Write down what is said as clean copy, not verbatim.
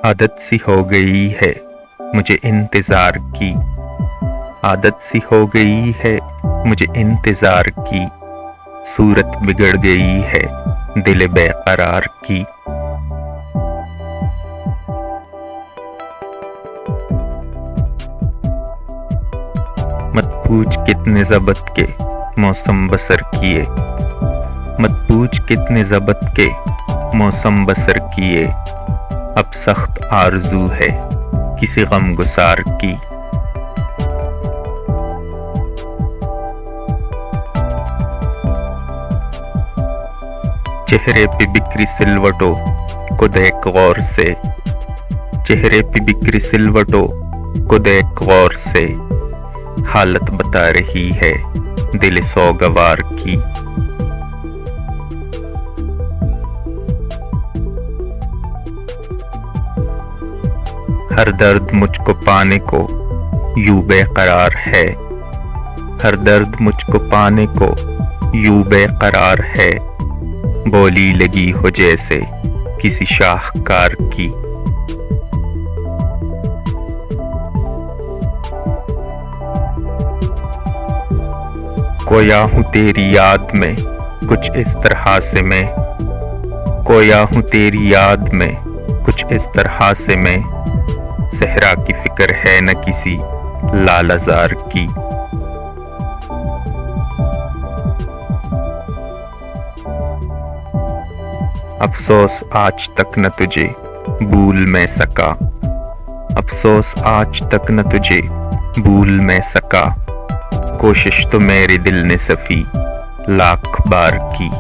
आदत सी हो गई है मुझे इंतजार की, आदत सी हो गई है मुझे इंतजार की, सूरत बिगड़ गई है दिल बेकरार की। मत पूछ कितने ज़बत के मौसम बसर किए, मत पूछ कितने ज़बत के मौसम बसर किए, अब सख्त आरज़ू है किसी गम गुसार की। चेहरे पे बिखरी सिलवटों को देख गौर से, चेहरे पे बिखरी सिलवटों को देख गौर से, हालत बता रही है दिल सौगवार की। हर दर्द मुझको पाने को यूं बेकरार है, हर दर्द मुझको पाने को यूं बेकरार है, बोली लगी हो जैसे किसी शाहकार की। खोया हूँ तेरी याद में कुछ इस तरह से मैं, खोया हूँ तेरी याद में कुछ इस तरह से मैं, सहरा की फिक्र है न किसी लालजार की। अफसोस आज तक न तुझे भूल मैं सका, अफसोस आज तक न तुझे भूल मैं सका, कोशिश तो मेरे दिल ने सफी लाख बार की।